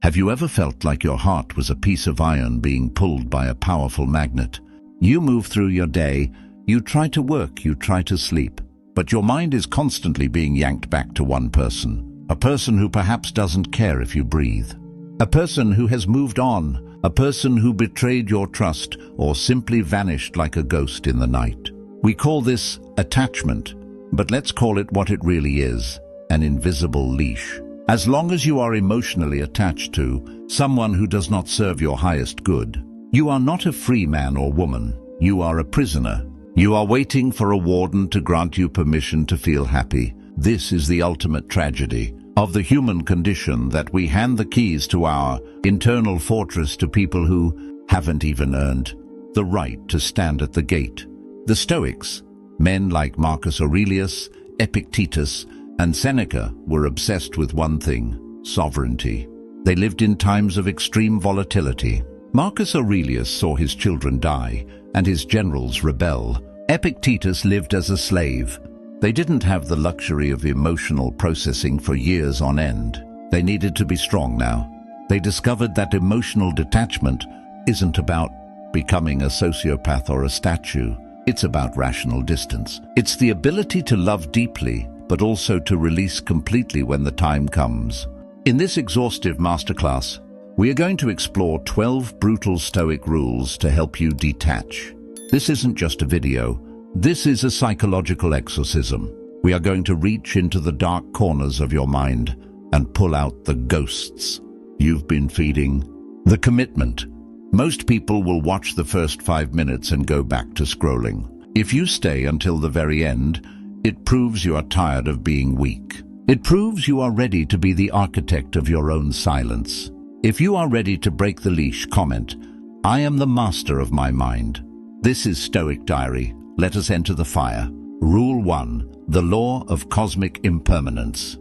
Have you ever felt like your heart was a piece of iron being pulled by a powerful magnet? You move through your day, you try to work, you try to sleep, but your mind is constantly being yanked back to one person. A person who perhaps doesn't care if you breathe. A person who has moved on. A person who betrayed your trust or simply vanished like a ghost in the night. We call this attachment, but let's call it what it really is, an invisible leash. As long as you are emotionally attached to someone who does not serve your highest good, you are not a free man or woman. You are a prisoner. You are waiting for a warden to grant you permission to feel happy. This is the ultimate tragedy of the human condition, that we hand the keys to our internal fortress to people who haven't even earned the right to stand at the gate. The Stoics, men like Marcus Aurelius, Epictetus, and Seneca, were obsessed with one thing: sovereignty. They lived in times of extreme volatility. Marcus Aurelius saw his children die and his generals rebel. Epictetus lived as a slave. They didn't have the luxury of emotional processing for years on end. They needed to be strong now. They discovered that emotional detachment isn't about becoming a sociopath or a statue. It's about rational distance. It's the ability to love deeply, but also to release completely when the time comes. In this exhaustive masterclass, we are going to explore 12 brutal Stoic rules to help you detach. This isn't just a video. This is a psychological exorcism. We are going to reach into the dark corners of your mind and pull out the ghosts you've been feeding. The commitment. Most people will watch the first 5 minutes and go back to scrolling. If you stay until the very end, it proves you are tired of being weak. It proves you are ready to be the architect of your own silence. If you are ready to break the leash, comment, "I am the master of my mind." This is Stoic Diary. Let us enter the fire. Rule 1. The law of cosmic impermanence.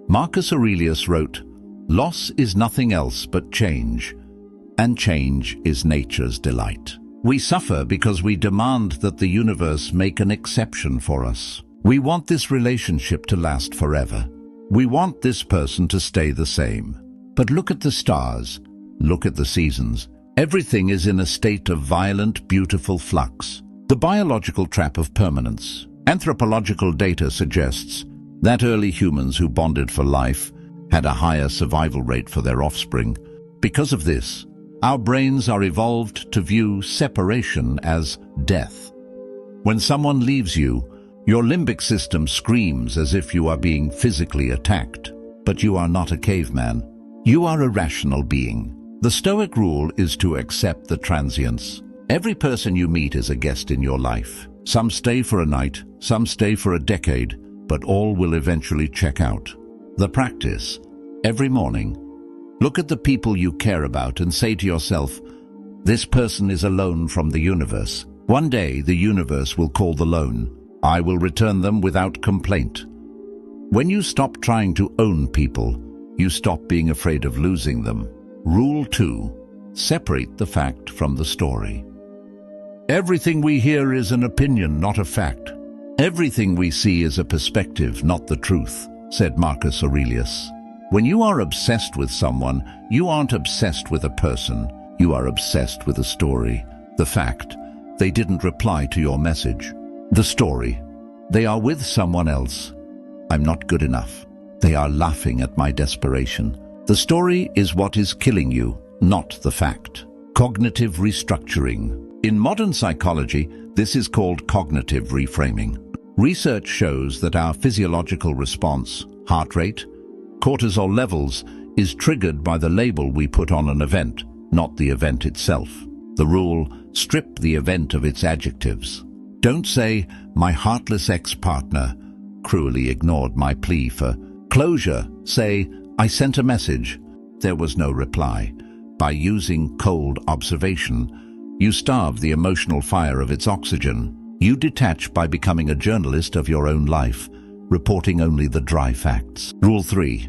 Marcus Aurelius wrote, "Loss is nothing else but change, and change is nature's delight." We suffer because we demand that the universe make an exception for us. We want this relationship to last forever. We want this person to stay the same. But look at the stars. Look at the seasons. Everything is in a state of violent, beautiful flux. The biological trap of permanence. Anthropological data suggests that early humans who bonded for life had a higher survival rate for their offspring. Because of this, our brains are evolved to view separation as death. When someone leaves you, your limbic system screams as if you are being physically attacked. But you are not a caveman. You are a rational being. The Stoic rule is to accept the transience. Every person you meet is a guest in your life. Some stay for a night, some stay for a decade, but all will eventually check out. The practice. Every morning, look at the people you care about and say to yourself, "This person is alone from the universe. One day the universe will call the loan. I will return them without complaint." When you stop trying to own people, you stop being afraid of losing them. Rule 2. Separate the fact from the story. Everything we hear is an opinion, not a fact. Everything we see is a perspective, not the truth, said Marcus Aurelius. When you are obsessed with someone, you aren't obsessed with a person. You are obsessed with a story. The fact: they didn't reply to your message. The story: they are with someone else. I'm not good enough. They are laughing at my desperation. The story is what is killing you, not the fact. Cognitive restructuring. In modern psychology, this is called cognitive reframing. Research shows that our physiological response, heart rate, cortisol levels, is triggered by the label we put on an event, not the event itself. The rule: strip the event of its adjectives. Don't say, "My heartless ex-partner cruelly ignored my plea for closure." Say, "I sent a message. There was no reply." By using cold observation, you starve the emotional fire of its oxygen. You detach by becoming a journalist of your own life, reporting only the dry facts. Rule 3.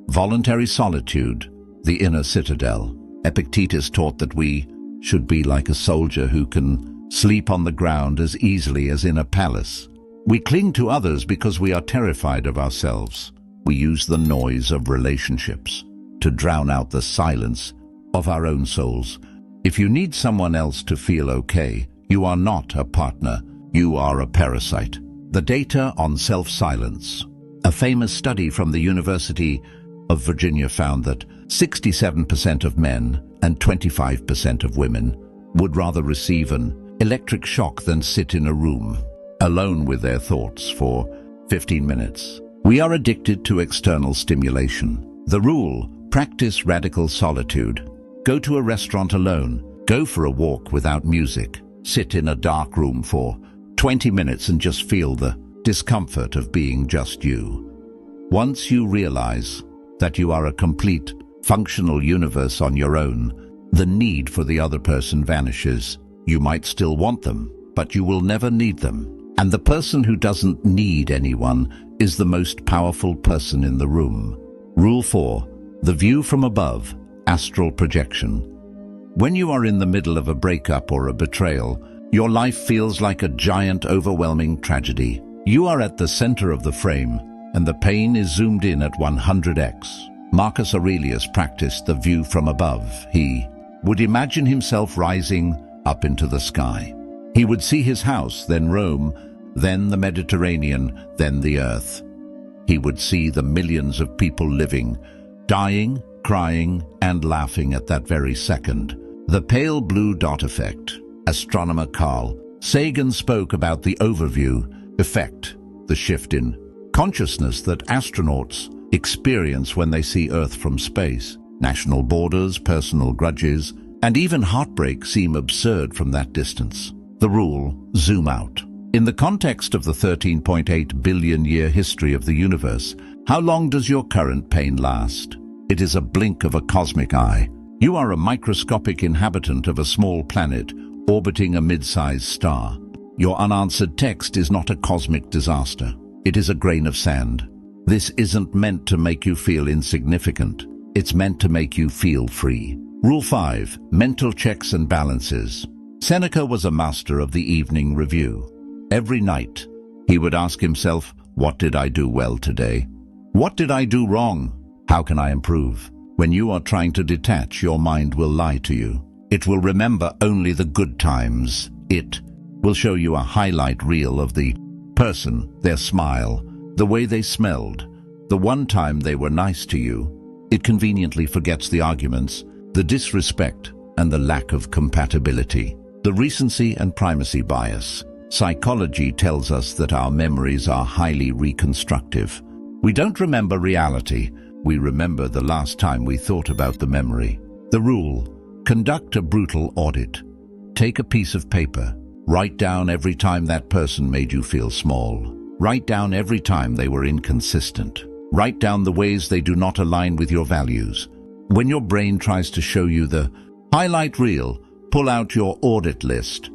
Voluntary solitude, the inner citadel. Epictetus taught that we should be like a soldier who can sleep on the ground as easily as in a palace. We cling to others because we are terrified of ourselves. We use the noise of relationships to drown out the silence of our own souls. If you need someone else to feel okay, you are not a partner, you are a parasite. The data on self-silence. A famous study from the University of Virginia found that 67% of men and 25% of women would rather receive an electric shock than sit in a room alone with their thoughts for 15 minutes. We are addicted to external stimulation. The rule: practice radical solitude. Go to a restaurant alone. Go for a walk without music. Sit in a dark room for 20 minutes and just feel the discomfort of being just you. Once you realize that you are a complete, functional universe on your own, the need for the other person vanishes. You might still want them, but you will never need them. And the person who doesn't need anyone is the most powerful person in the room. Rule 4. The view from above, astral projection. When you are in the middle of a breakup or a betrayal, your life feels like a giant, overwhelming tragedy. You are at the center of the frame, and the pain is zoomed in at 100x. Marcus Aurelius practiced the view from above. He would imagine himself rising up into the sky. He would see his house, then Rome, then the Mediterranean, then the earth. He would see the millions of people living, dying, crying, and laughing at that very second. The pale blue dot effect. Astronomer Carl Sagan spoke about the overview effect, the shift in consciousness that astronauts experience when they see Earth from space. National borders, personal grudges, and even heartbreak seem absurd from that distance. The rule: zoom out. In the context of the 13.8 billion-year history of the universe, how long does your current pain last? It is a blink of a cosmic eye. You are a microscopic inhabitant of a small planet orbiting a mid-sized star. Your unanswered text is not a cosmic disaster. It is a grain of sand. This isn't meant to make you feel insignificant. It's meant to make you feel free. Rule 5. Mental checks and balances. Seneca was a master of the evening review. Every night, he would ask himself, what did I do well today? What did I do wrong? How can I improve? When you are trying to detach, your mind will lie to you. It will remember only the good times. It will show you a highlight reel of the person, their smile, the way they smelled, the one time they were nice to you. It conveniently forgets the arguments, the disrespect, and the lack of compatibility. The recency and primacy bias. Psychology tells us that our memories are highly reconstructive. We don't remember reality. We remember the last time we thought about the memory. The rule: conduct a brutal audit. Take a piece of paper. Write down every time that person made you feel small. Write down every time they were inconsistent. Write down the ways they do not align with your values. When your brain tries to show you the highlight reel, pull out your audit list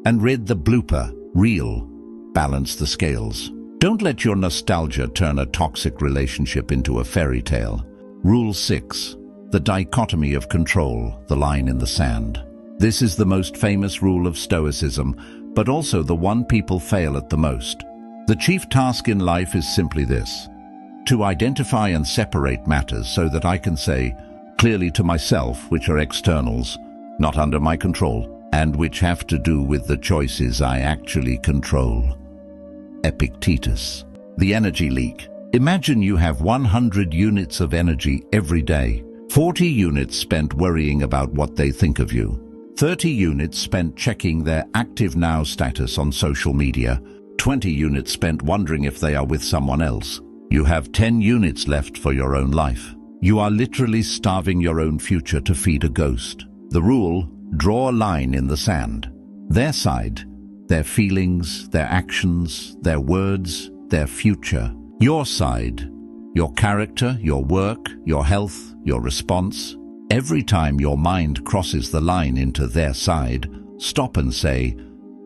and read the blooper reel. Balance the scales. Don't let your nostalgia turn a toxic relationship into a fairy tale. Rule 6. The dichotomy of control, the line in the sand. This is the most famous rule of Stoicism, but also the one people fail at the most. The chief task in life is simply this: to identify and separate matters so that I can say clearly to myself which are externals, not under my control, and which have to do with the choices I actually control. Epictetus. The energy leak. Imagine you have 100 units of energy every day. 40 units spent worrying about what they think of you. 30 units spent checking their active now status on social media. 20 units spent wondering if they are with someone else. You have 10 units left for your own life. You are literally starving your own future to feed a ghost. The rule: draw a line in the sand. Their side, their feelings, their actions, their words, their future. Your side, your character, your work, your health, your response. Every time your mind crosses the line into their side, stop and say,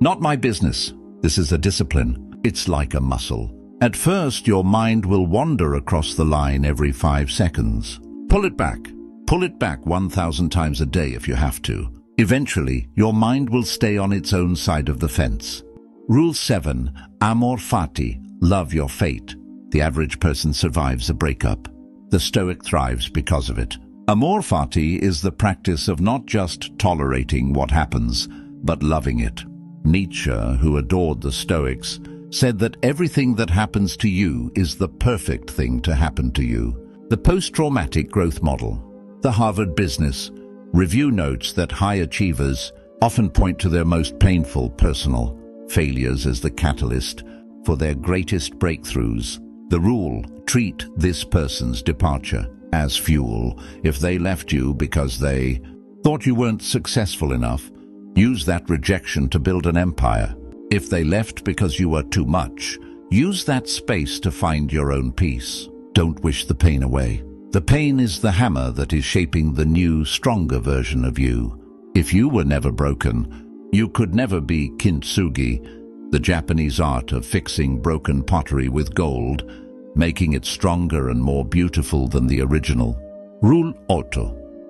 "Not my business. This is a discipline." It's like a muscle. At first, your mind will wander across the line every 5 seconds. Pull it back. Pull it back 1,000 times a day if you have to. Eventually, your mind will stay on its own side of the fence. Rule 7. Amor fati. Love your fate. The average person survives a breakup. The Stoic thrives because of it. Amor fati is the practice of not just tolerating what happens, but loving it. Nietzsche, who adored the Stoics, said that everything that happens to you is the perfect thing to happen to you. The post-traumatic growth model. The Harvard Business Review notes that high achievers often point to their most painful personal failures as the catalyst for their greatest breakthroughs. The rule: treat this person's departure as fuel. If they left you because they thought you weren't successful enough, use that rejection to build an empire. If they left because you were too much, use that space to find your own peace. Don't wish the pain away. The pain is the hammer that is shaping the new, stronger version of you. If you were never broken, you could never be kintsugi, the Japanese art of fixing broken pottery with gold, making it stronger and more beautiful than the original. Rule 8.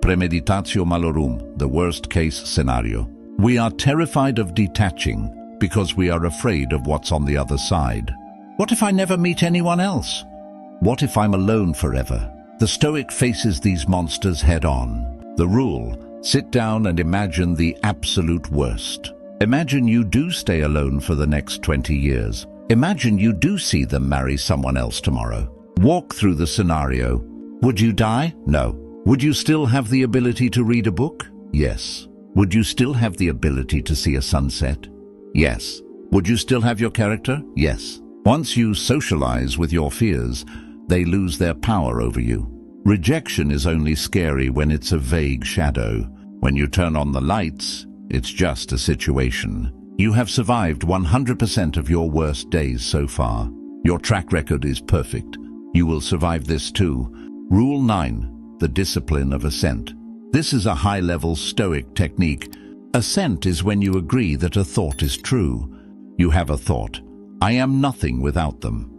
Premeditatio malorum, the worst-case scenario. We are terrified of detaching because we are afraid of what's on the other side. What if I never meet anyone else? What if I'm alone forever? The Stoic faces these monsters head-on. The rule: sit down and imagine the absolute worst. Imagine you do stay alone for the next 20 years. Imagine you do see them marry someone else tomorrow. Walk through the scenario. Would you die? No. Would you still have the ability to read a book? Yes. Would you still have the ability to see a sunset? Yes. Would you still have your character? Yes. Once you socialize with your fears, they lose their power over you. Rejection is only scary when it's a vague shadow. When you turn on the lights, it's just a situation. You have survived 100% of your worst days so far. Your track record is perfect. You will survive this too. Rule 9. The discipline of assent. This is a high-level Stoic technique. Assent is when you agree that a thought is true. You have a thought: I am nothing without them.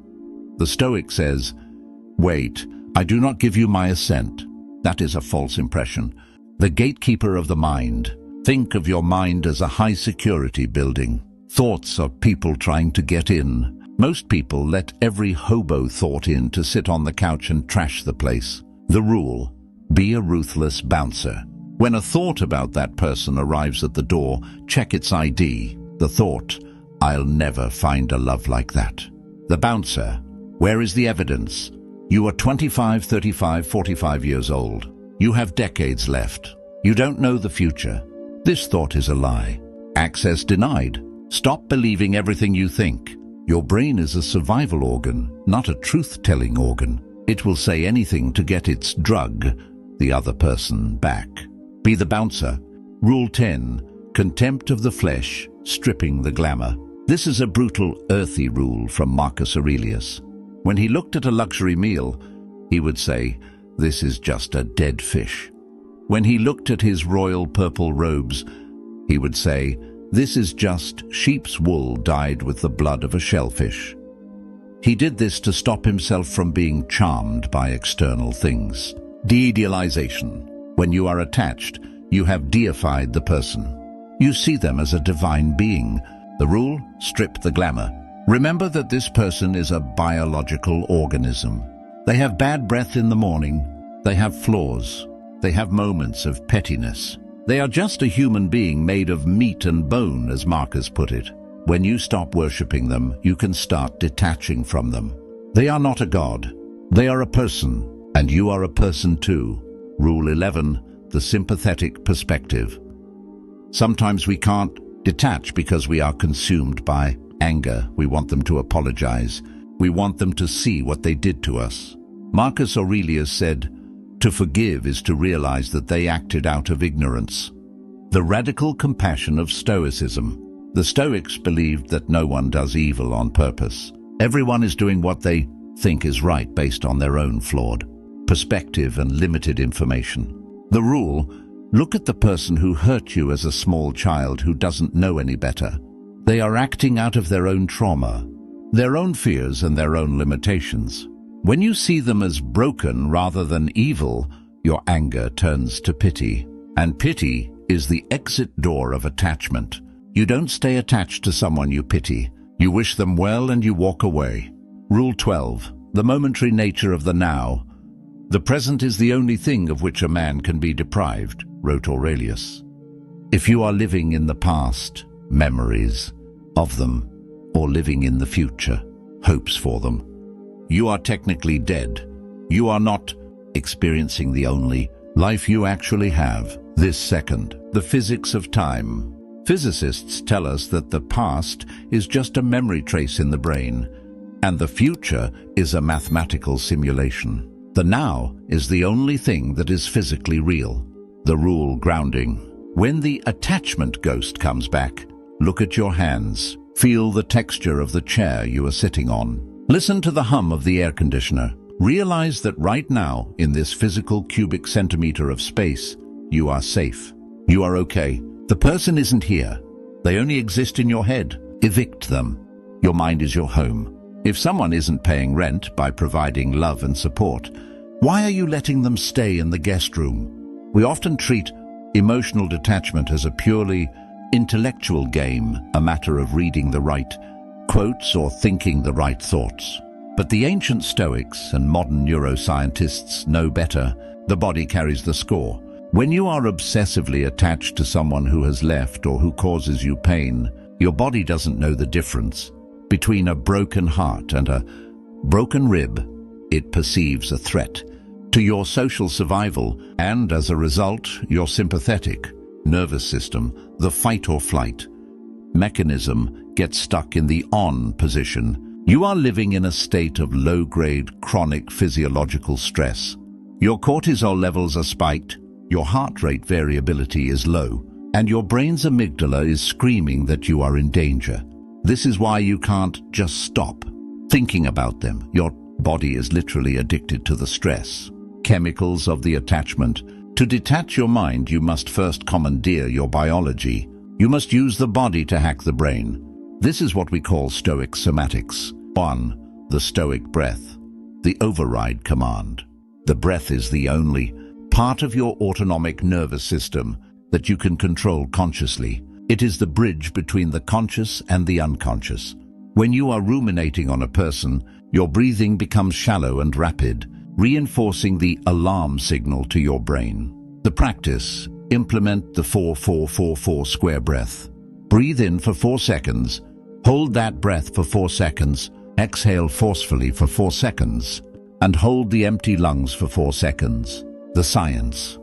The Stoic says, wait, I do not give you my assent. That is a false impression. The gatekeeper of the mind. Think of your mind as a high-security building. Thoughts are people trying to get in. Most people let every hobo thought in to sit on the couch and trash the place. The rule: be a ruthless bouncer. When a thought about that person arrives at the door, check its ID. The thought: I'll never find a love like that. The bouncer: where is the evidence? You are 25, 35, 45 years old. You have decades left. You don't know the future. This thought is a lie. Access denied. Stop believing everything you think. Your brain is a survival organ, not a truth-telling organ. It will say anything to get its drug, the other person, back. Be the bouncer. Rule 10. Contempt of the flesh, stripping the glamour. This is a brutal, earthy rule from Marcus Aurelius. When he looked at a luxury meal, he would say, this is just a dead fish. When he looked at his royal purple robes, he would say, this is just sheep's wool dyed with the blood of a shellfish. He did this to stop himself from being charmed by external things. De-idealization. When you are attached, you have deified the person. You see them as a divine being. The rule: strip the glamour. Remember that this person is a biological organism. They have bad breath in the morning. They have flaws. They have moments of pettiness. They are just a human being made of meat and bone, as Marcus put it. When you stop worshipping them, you can start detaching from them. They are not a god. They are a person, and you are a person too. Rule 11. The sympathetic perspective. Sometimes we can't detach because we are consumed by anger. We want them to apologize. We want them to see what they did to us. Marcus Aurelius said, to forgive is to realize that they acted out of ignorance. The radical compassion of Stoicism. The Stoics believed that no one does evil on purpose. Everyone is doing what they think is right based on their own flawed perspective and limited information. The rule: look at the person who hurt you as a small child who doesn't know any better. They are acting out of their own trauma, their own fears and their own limitations. When you see them as broken rather than evil, your anger turns to pity. And pity is the exit door of attachment. You don't stay attached to someone you pity. You wish them well and you walk away. Rule 12. The momentary nature of the now. "The present is the only thing of which a man can be deprived," wrote Aurelius. If you are living in the past, memories of them, or living in the future, hopes for them, you are technically dead. You are not experiencing the only life you actually have, this second. The physics of time. Physicists tell us that the past is just a memory trace in the brain, and the future is a mathematical simulation. The now is the only thing that is physically real. The rule grounding. When the attachment ghost comes back, look at your hands. Feel the texture of the chair you are sitting on. Listen to the hum of the air conditioner. Realize that right now, in this physical cubic centimeter of space, you are safe. You are okay. The person isn't here. They only exist in your head. Evict them. Your mind is your home. If someone isn't paying rent by providing love and support, why are you letting them stay in the guest room? We often treat emotional detachment as a purely intellectual game, a matter of reading the right quotes or thinking the right thoughts. But the ancient Stoics and modern neuroscientists know better. The body carries the score. When you are obsessively attached to someone who has left or who causes you pain, your body doesn't know the difference between a broken heart and a broken rib. It perceives a threat to your social survival, and as a result, your sympathetic nervous system, the fight or flight mechanism, gets stuck in the on position. You are living in a state of low-grade chronic physiological stress. Your cortisol levels are spiked, your heart rate variability is low, and your brain's amygdala is screaming that you are in danger. This is why you can't just stop thinking about them. Your body is literally addicted to the stress chemicals of the attachment. To detach your mind, you must first commandeer your biology. You must use the body to hack the brain. This is what we call Stoic somatics. 1. The Stoic breath, the override command. The breath is the only part of your autonomic nervous system that you can control consciously. It is the bridge between the conscious and the unconscious. When you are ruminating on a person, your breathing becomes shallow and rapid, reinforcing the alarm signal to your brain. The practice: implement the 4-4-4-4 square breath. Breathe in for 4 seconds, hold that breath for 4 seconds, exhale forcefully for 4 seconds, and hold the empty lungs for 4 seconds. The science.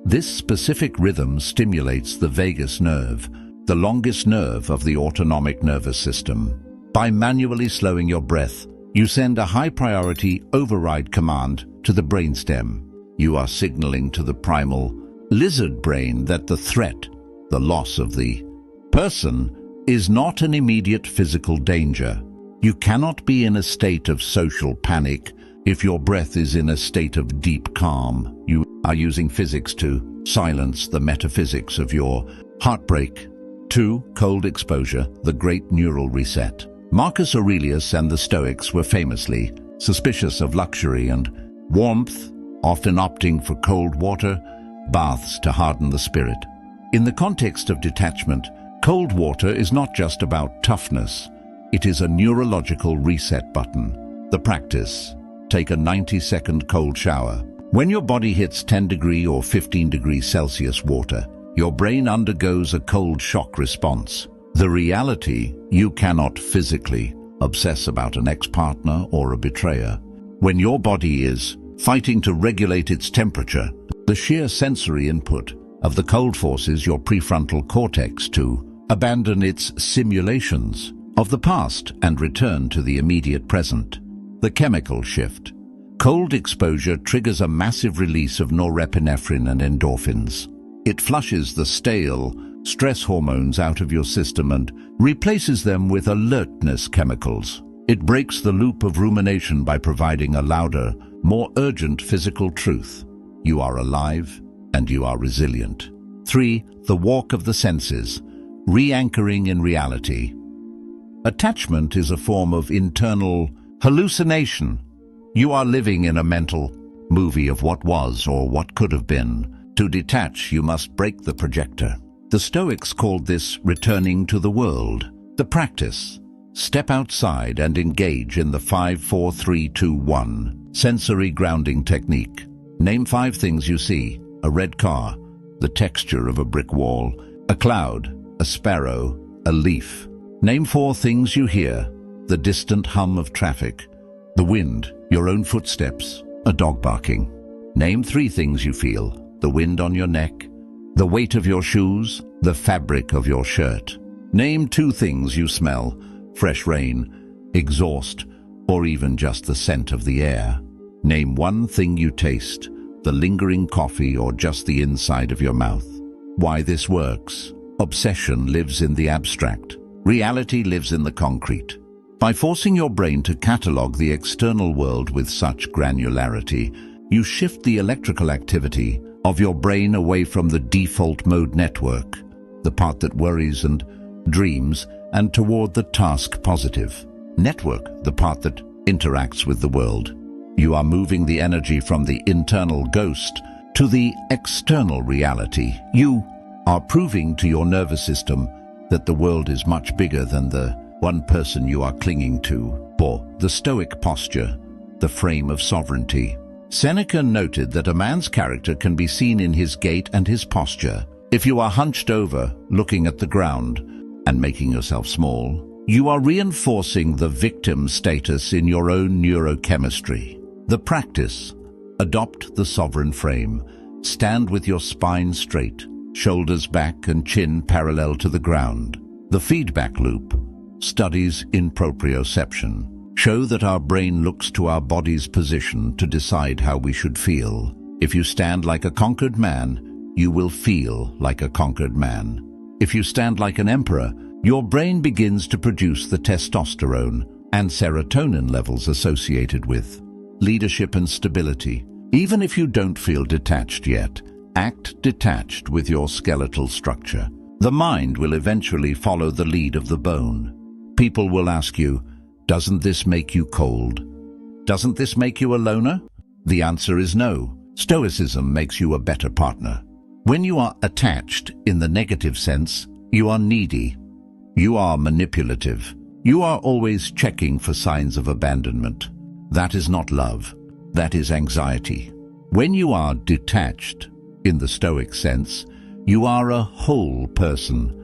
This specific rhythm stimulates the vagus nerve, the longest nerve of the autonomic nervous system. By manually slowing your breath, you send a high-priority override command to the brainstem. You are signaling to the primal lizard brain that the threat, the loss of the person, is not an immediate physical danger. You cannot be in a state of social panic if your breath is in a state of deep calm. You are using physics to silence the metaphysics of your heartbreak. 2. Cold exposure, the great neural reset. Marcus Aurelius and the Stoics were famously suspicious of luxury and warmth, often opting for cold water baths to harden the spirit. In the context of detachment, cold water is not just about toughness. It is a neurological reset button. The practice: take a 90-second cold shower. When your body hits 10-degree or 15-degree Celsius water, your brain undergoes a cold shock response. The reality: you cannot physically obsess about an ex-partner or a betrayer. When your body is fighting to regulate its temperature, the sheer sensory input of the cold forces your prefrontal cortex to abandon its simulations of the past and return to the immediate present. The chemical shift. Cold exposure triggers a massive release of norepinephrine and endorphins. It flushes the stale stress hormones out of your system and replaces them with alertness chemicals. It breaks the loop of rumination by providing a louder, more urgent physical truth. You are alive and you are resilient. 3. The walk of the senses, re-anchoring in reality. Attachment is a form of internal hallucination. You are living in a mental movie of what was or what could have been. To detach, you must break the projector. The Stoics called this returning to the world. The practice: step outside and engage in the 5-4-3-2-1 Sensory grounding technique. Name 5 things you see: a red car, the texture of a brick wall, a cloud, a sparrow, a leaf. Name 4 things you hear: the distant hum of traffic, the wind, your own footsteps, a dog barking. Name 3 things you feel: the wind on your neck, the weight of your shoes, the fabric of your shirt. Name 2 things you smell: fresh rain, exhaust, or even just the scent of the air. Name 1 thing you taste: the lingering coffee or just the inside of your mouth. Why this works. Obsession lives in the abstract. Reality lives in the concrete. By forcing your brain to catalogue the external world with such granularity, you shift the electrical activity of your brain away from the default mode network, the part that worries and dreams, and toward the task positive network, the part that interacts with the world. You are moving the energy from the internal ghost to the external reality. You are proving to your nervous system that the world is much bigger than the one person you are clinging to, or the Stoic posture, the frame of sovereignty. Seneca noted that a man's character can be seen in his gait and his posture. If you are hunched over, looking at the ground, and making yourself small, you are reinforcing the victim status in your own neurochemistry. The practice: adopt the sovereign frame. Stand with your spine straight, shoulders back and chin parallel to the ground. The feedback loop. Studies in proprioception show that our brain looks to our body's position to decide how we should feel. If you stand like a conquered man, you will feel like a conquered man. If you stand like an emperor, your brain begins to produce the testosterone and serotonin levels associated with leadership and stability. Even if you don't feel detached yet, act detached with your skeletal structure. The mind will eventually follow the lead of the bone. People will ask you, doesn't this make you cold? Doesn't this make you a loner? The answer is no. Stoicism makes you a better partner. When you are attached in the negative sense, you are needy. You are manipulative. You are always checking for signs of abandonment. That is not love. That is anxiety. When you are detached, in the Stoic sense, you are a whole person.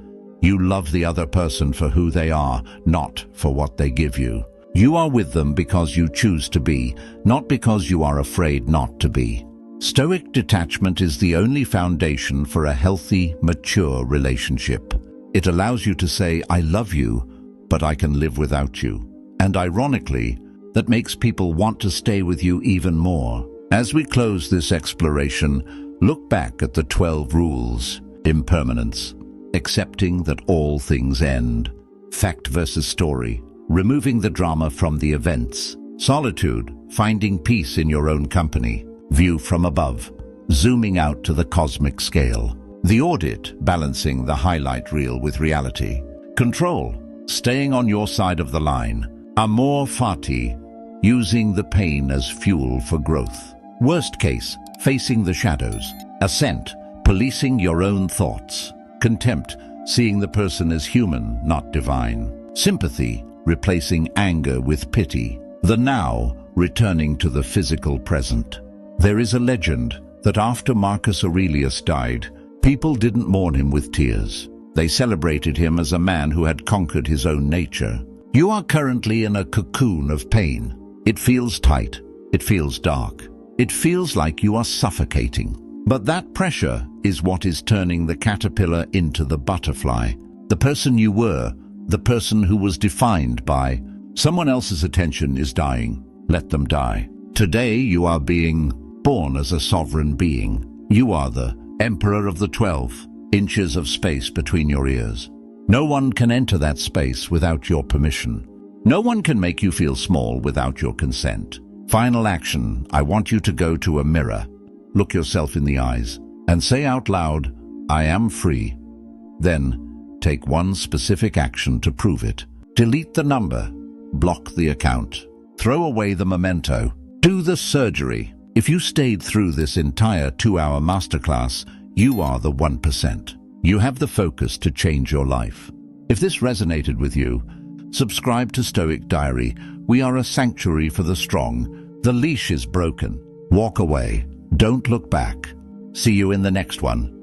You love the other person for who they are, not for what they give you. You are with them because you choose to be, not because you are afraid not to be. Stoic detachment is the only foundation for a healthy, mature relationship. It allows you to say, I love you, but I can live without you. And ironically, that makes people want to stay with you even more. As we close this exploration, look back at the 12 rules. Impermanence, accepting that all things end. Fact versus story, removing the drama from the events. Solitude, finding peace in your own company. View from above, zooming out to the cosmic scale. The audit, balancing the highlight reel with reality. Control, staying on your side of the line. Amor fati, using the pain as fuel for growth. Worst case, facing the shadows. Ascent, policing your own thoughts. Contempt, seeing the person as human, not divine. Sympathy, replacing anger with pity. The now, returning to the physical present. There is a legend that after Marcus Aurelius died, people didn't mourn him with tears. They celebrated him as a man who had conquered his own nature. You are currently in a cocoon of pain. It feels tight. It feels dark. It feels like you are suffocating. But that pressure is what is turning the caterpillar into the butterfly. The person you were, the person who was defined by someone else's attention is dying. Let them die. Today you are being born as a sovereign being. You are the emperor of the 12 inches of space between your ears. No one can enter that space without your permission. No one can make you feel small without your consent. Final action, I want you to go to a mirror. Look yourself in the eyes and say out loud, I am free. Then take one specific action to prove it. Delete the number. Block the account. Throw away the memento. Do the surgery. If you stayed through this entire 2-hour masterclass, you are the 1%. You have the focus to change your life. If this resonated with you, subscribe to Stoic Diary. We are a sanctuary for the strong, The leash is broken. Walk away. Don't look back. See you in the next one.